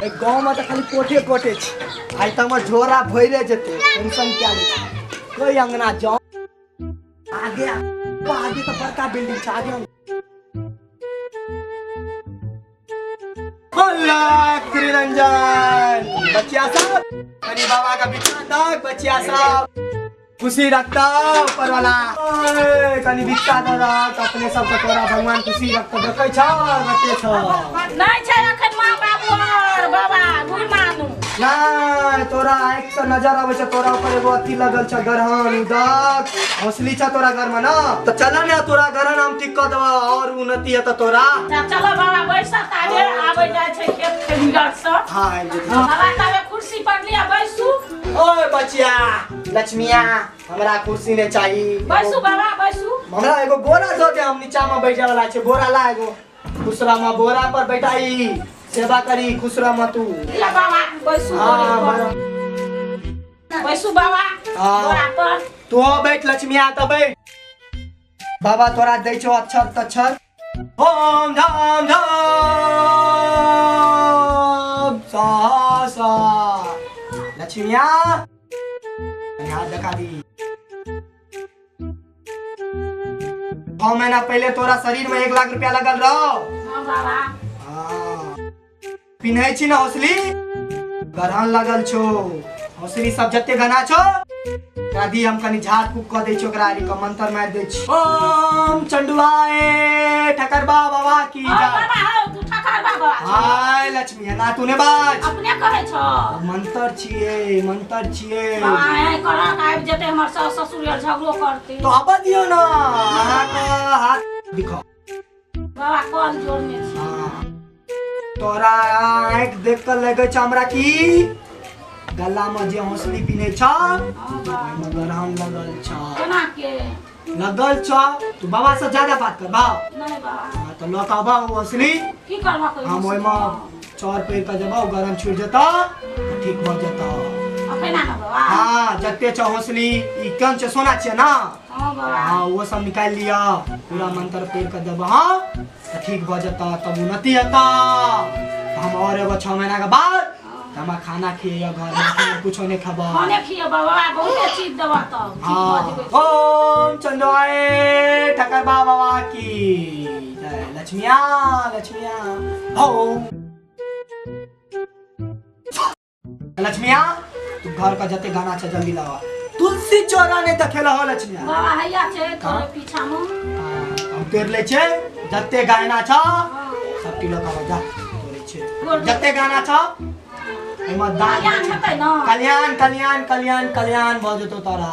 गाँव में तो खाली कोठे कोठे आई तो झोरा भरे जेते टेंशन क्या ले कोई अंगना जाओ आगे आगे तो बड़का बिल्डिंग छ आगे अल्लाह निरंजन बच्चिया साहब कनी बाबा का बिछा तक बच्चिया साहब खुशी रखता ऊपर वाला कनी भिक्षा दे अपने सब के तोरा भगवान खुशी रखता देखे छ बते छ नहीं छै अखन मां बाबू और बाबा गुरु मानू नहीं तोरा आँख से नजर आवे छ तोरा ऊपर एगो अथी लगल छ गरहन उदक हौसली छ तोरा घर में ना तो चल ना तोरा गरहन हम ठीक कर देबा और उन्नति है तो तोरा चलो बाबा बैसा ताजे आवे जाय छै खेत के निगर से हां बाबा तावे कुर्सी पर लिया बैसू ओए बचिया लक्ष्मिया हमरा कुर्सी ने चाहिए बैसू बाबा बैसू हमरा एगो बोरा दो दे हम नीचा में बैठे वाला छे बोरा ला एगो खुसरा में बोरा पर बैठाई सेवा करी खुसरा में तू ले बाबा बैसू बैसू बाबा बोरा पर तू बैठ लक्ष्मिया त बैठ बाबा तोरा दै छो अक्षर तक्षर ओम धाम धाम सा सा लक्ष्मिया याद दिखा दी 6 महीना पहले तोरा शरीर में 1 लाख रुपया लगल रहो हां बाबा पिन्है छी ना हौसली गरहन लगल छो हौसली सब जत्ते गना छो राधी हम कनी झाड़ फूक क दै छी ओकरा आरी क मंत्र मार दै छी ओम चंडुआए ठकरबा बाबा की जय बाबा हो तू ठकर बाबा हाय लक्ष्मी ना तूने बाज अपने कहै छो मंत्र छिए बाबा है करा आबि जते हमर सास ससुर झगड़ो करते तो अब दियो ना अहाँ का हाथ दिखाओ बाबा कॉल जोड़ने छी तोरा आँख देख कर लगे छ हमरा की गला में जे हौसली पिने छ ओइमे गरहन लगल छ केना के लगल छ तू बाबा से ज्यादा बात कर बा नहीं बाबा तो लक आबा हौसली की करबा कोई हम ओइमे चौर पैर का जब गरम छूट जता ठीक हो जता अपना ना बाबा हां जत्ते छ हौसली ई कौन छ सोना छ ना हां बाबा हां वो सब निकाल लिया पूरा मंत्र पैर का जब हां ठीक हो जता तब उन्नति आता हम और एगो 6 महीना के बाद हम खाना खिए घर में कुछ नहीं खाबा खाने खिए बाबा बहुत चीज देबा तब हां ओम चंद्राए ठकर बाबा की जय लक्ष्मिया हो लक्ष्मिया तू घर का जते गाना छ जल्दी लावा तुलसी चौरा ने देखेला हो लक्ष्मिया बाबा हैया छे तोरे पीछा में हम तेर ले छे जते गाना छ सब किलो का जा तोरे छे जते गाना छ एमा दान कल्याण कल्याण कल्याण कल्याण भ जतो तोरा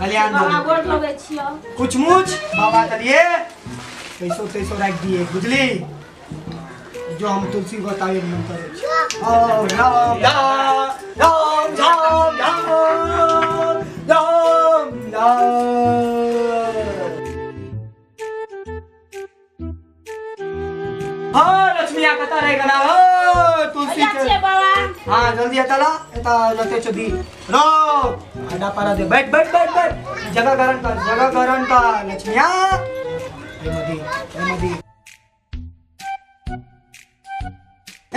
कल्याण बाबा गोड़ लगे छियो कुछ मुछ बाबा के लिए पैसो रख दिए बुझली जो हम तुलसी बतावे मंत्र ओम राम राम राम राम राम लक्ष्मिया कता रहेगा ना तुलसी के बाबा हां जल्दी चला एता जते छदी रो आडा पारा दे बैठ जगह गरन का लक्ष्मिया ए मदी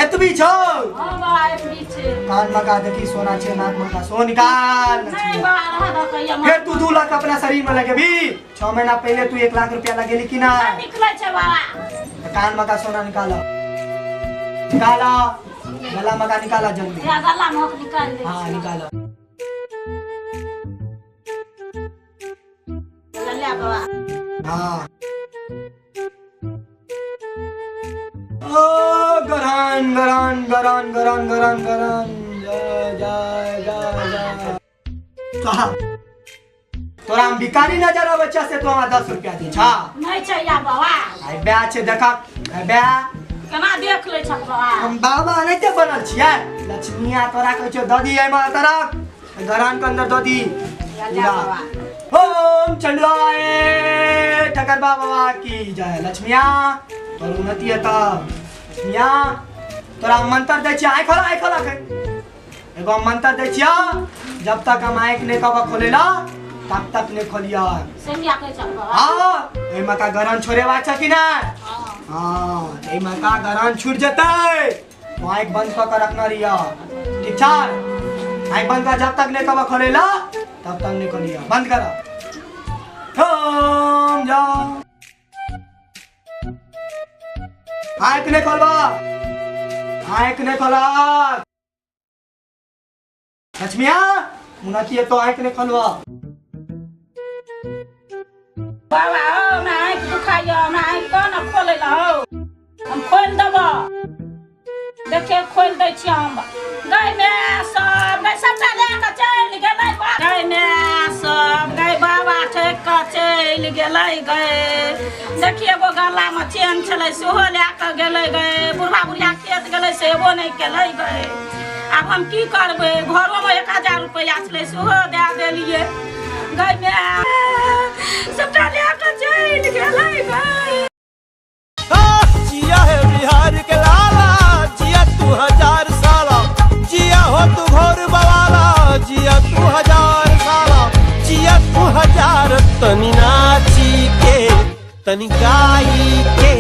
एत भी छो हां बाबा एत भी छे कान मका देखी सोना छे नाक मका सो निकाल नहीं बाबा रहा कहिया फिर तू 2 लाख अपना शरीर में लगे भी 6 महीना पहले तू 1 लाख रुपया लगेली कि ना निकले छे बाबा कान मका सोना निकाला गला मका निकाला जल्दी या गला में निकाल दे हां निकालो ले बाबा हां ओ गरन जय तोरा हम भिखारी नजर आवे छ से तो 10 रुपया दी छा नहीं चाहिए बाबा आई बे छे देखा बे केना देख ले छ बाबा हम बाबा नहीं ते बनल छियै लक्ष्मिया तोरा कहै छ ददी एमा तोरा गरन के अंदर ददी बाबा ओम चंडुआए ठकर बाबा की जय लक्ष्मिया तोर उन्नति है लक्ष्मिया तोरा मंत्र दै छी आइ खोला एगो मंत्र दै छिया जब तक हम आँख नहीं कब खोलेला तब तक नहीं खोलिया संज्ञा कह छ बाबा हां एमा का गरन छोड़ेवा छ कि ना हां एमा का गरन छूट जतै तो आँख बंद कर रखना रिया, ठीक छा? आँख बंद कर, जब तक नहीं कब खोलेला तब तक नहीं खोलिया, बंद करा। हम जा आँख नहीं खोलवा, आँख नहीं खोला। लक्ष्मिया मुनाती है तो आँख नहीं खोलवा। बाबा हो मैं आँख दुखाइयो, मैं आँख को न खोले ला हो, हम खोल दबो। देखिए खोल दे छी हम। गई में सब लेके चल गेलै, गई में सब गई बाबा ठेक के चल गेलै गए। देखिए वो गला में चेन छलै सेहो लेके गेलै गए, बुढ़ा बुढ़िया खेत गेलै सेहो नहीं केलै गए। अब हम की करबै, घरों में 1000 रुपया छलै सेहो दे देलिए। गई में सबटा लेके चल गेलै गए। जिया है बिहार के लाला, जिया तू 1000 साला, जिया हो तू घोर बवाला, जिया तू 1000 साला, जिया तू 1000। तनी नाची के तनी गाई के